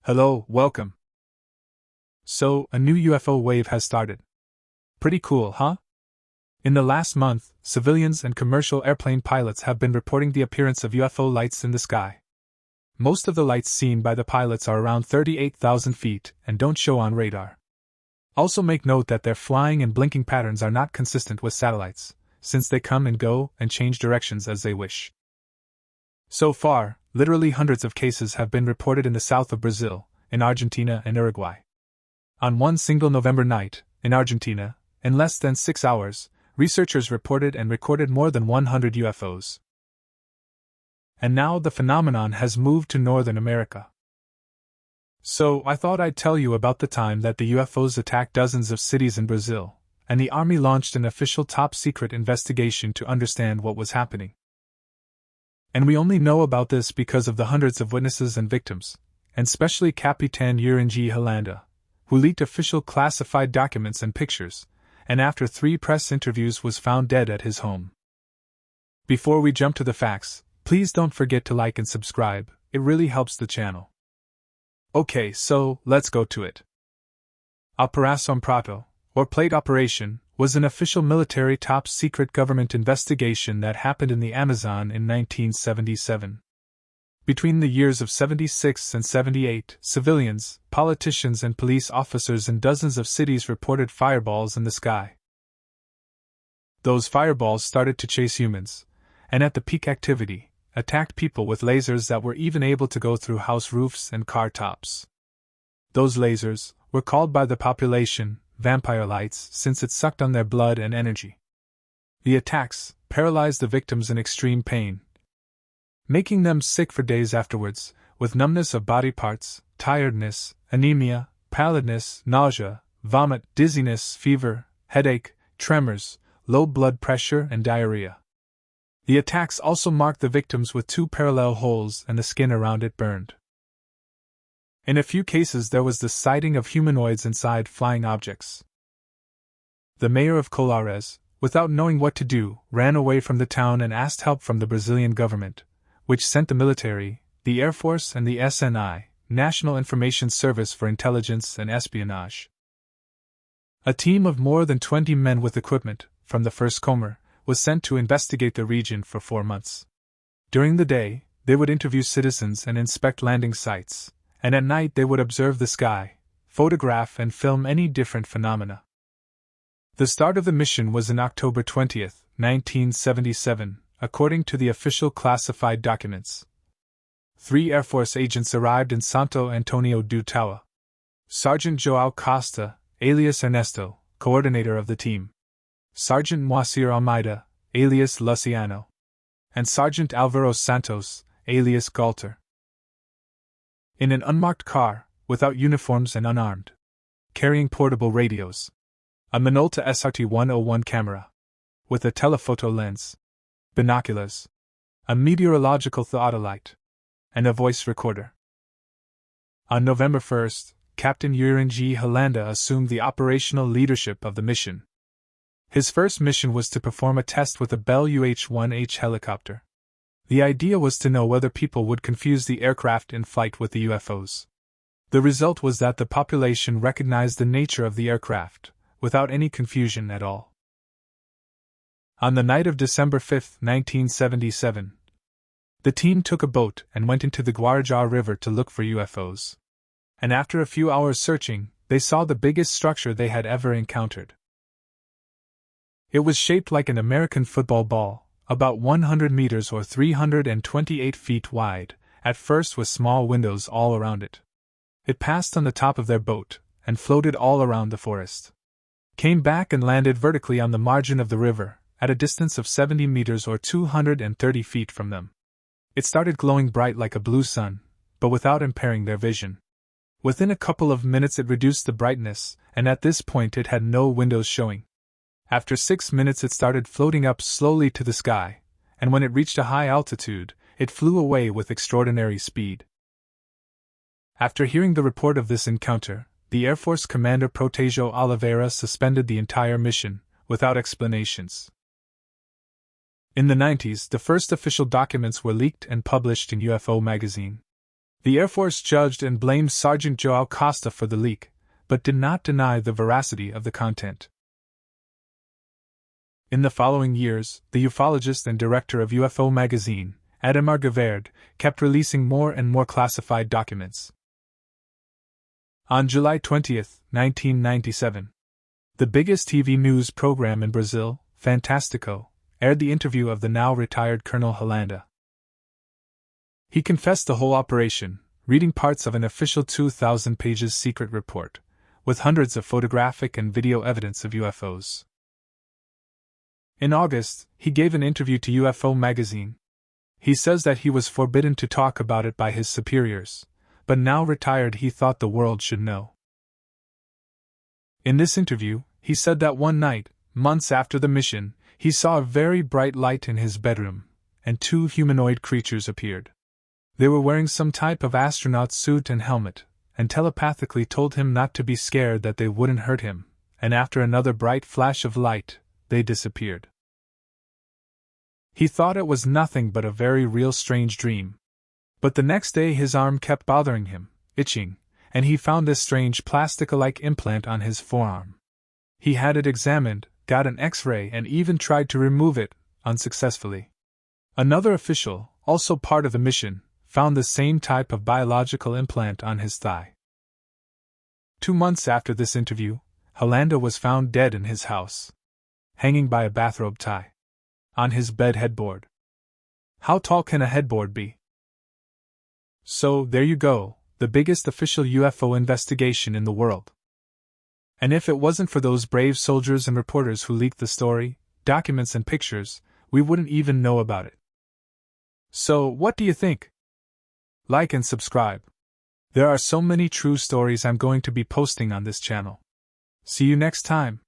Hello, welcome. So, a new UFO wave has started. Pretty cool, huh? In the last month, civilians and commercial airplane pilots have been reporting the appearance of UFO lights in the sky. Most of the lights seen by the pilots are around 38,000 feet and don't show on radar. Also make note that their flying and blinking patterns are not consistent with satellites, since they come and go and change directions as they wish. So far, literally hundreds of cases have been reported in the south of Brazil, in Argentina and Uruguay. On one single November night, in Argentina, in less than 6 hours, researchers reported and recorded more than 100 UFOs. And now the phenomenon has moved to Northern America. So I thought I'd tell you about the time that the UFOs attacked dozens of cities in Brazil, and the army launched an official top-secret investigation to understand what was happening. And we only know about this because of the hundreds of witnesses and victims, and especially Capitan Uringi Holanda, who leaked official classified documents and pictures, and after 3 press interviews was found dead at his home. Before we jump to the facts, please don't forget to like and subscribe, it really helps the channel. Okay, so, let's go to it. Operação Prato, or Plate Operation, was an official military top-secret government investigation that happened in the Amazon in 1977. Between the years of 76 and 78, civilians, politicians and police officers in dozens of cities reported fireballs in the sky. Those fireballs started to chase humans, and at the peak activity, attacked people with lasers that were even able to go through house roofs and car tops. Those lasers were called by the population vampire lights since it sucked on their blood and energy. The attacks paralyzed the victims in extreme pain, making them sick for days afterwards, with numbness of body parts, tiredness, anemia, pallidness, nausea, vomit, dizziness, fever, headache, tremors, low blood pressure, and diarrhea. The attacks also marked the victims with 2 parallel holes and the skin around it burned. In a few cases there was the sighting of humanoids inside flying objects. The mayor of Colares, without knowing what to do, ran away from the town and asked help from the Brazilian government, which sent the military, the Air Force and the SNI, National Information Service for Intelligence and Espionage. A team of more than 20 men with equipment, from the 1st Comer, was sent to investigate the region for 4 months. During the day, they would interview citizens and inspect landing sites, and at night they would observe the sky, photograph and film any different phenomena. The start of the mission was in October 20, 1977, according to the official classified documents. 3 Air Force agents arrived in Santo Antonio do Tauá. Sergeant João Costa, alias Ernesto, coordinator of the team. Sergeant Moacir Almeida, alias Luciano. And Sergeant Alvaro Santos, alias Galter. In an unmarked car, without uniforms and unarmed. Carrying portable radios. A Minolta SRT-101 camera. With a telephoto lens. Binoculars. A meteorological theodolite. And a voice recorder. On November 1st, Captain Uringi Holanda assumed the operational leadership of the mission. His first mission was to perform a test with a Bell UH-1H helicopter. The idea was to know whether people would confuse the aircraft in flight with the UFOs. The result was that the population recognized the nature of the aircraft, without any confusion at all. On the night of December 5, 1977, the team took a boat and went into the Guarujá River to look for UFOs. And after a few hours searching, they saw the biggest structure they had ever encountered. It was shaped like an American football ball, about 100 meters or 328 feet wide, at first with small windows all around it. It passed on the top of their boat, and floated all around the forest. Came back and landed vertically on the margin of the river, at a distance of 70 meters or 230 feet from them. It started glowing bright like a blue sun, but without impairing their vision. Within a couple of minutes it reduced the brightness, and at this point it had no windows showing. After 6 minutes it started floating up slowly to the sky, and when it reached a high altitude, it flew away with extraordinary speed. After hearing the report of this encounter, the Air Force Commander Protégio Oliveira suspended the entire mission, without explanations. In the 90s, the first official documents were leaked and published in UFO magazine. The Air Force judged and blamed Sergeant Joao Costa for the leak, but did not deny the veracity of the content. In the following years, the ufologist and director of UFO magazine, Ademar Gaverd, kept releasing more and more classified documents. On July 20, 1997, the biggest TV news program in Brazil, Fantástico, aired the interview of the now-retired Colonel Holanda. He confessed the whole operation, reading parts of an official 2,000 pages secret report, with hundreds of photographic and video evidence of UFOs. In August, he gave an interview to UFO magazine. He says that he was forbidden to talk about it by his superiors, but now retired he thought the world should know. In this interview, he said that one night, months after the mission, he saw a very bright light in his bedroom, and two humanoid creatures appeared. They were wearing some type of astronaut suit and helmet, and telepathically told him not to be scared that they wouldn't hurt him, and after another bright flash of light, they disappeared. He thought it was nothing but a very real strange dream. But the next day his arm kept bothering him, itching, and he found this strange plastic-like implant on his forearm. He had it examined, got an X-ray and even tried to remove it, unsuccessfully. Another official, also part of the mission, found the same type of biological implant on his thigh. 2 months after this interview, Holanda was found dead in his house, hanging by a bathrobe tie, on his bed headboard. How tall can a headboard be? So, there you go, the biggest official UFO investigation in the world. And if it wasn't for those brave soldiers and reporters who leaked the story, documents and pictures, we wouldn't even know about it. So, what do you think? Like and subscribe. There are so many true stories I'm going to be posting on this channel. See you next time.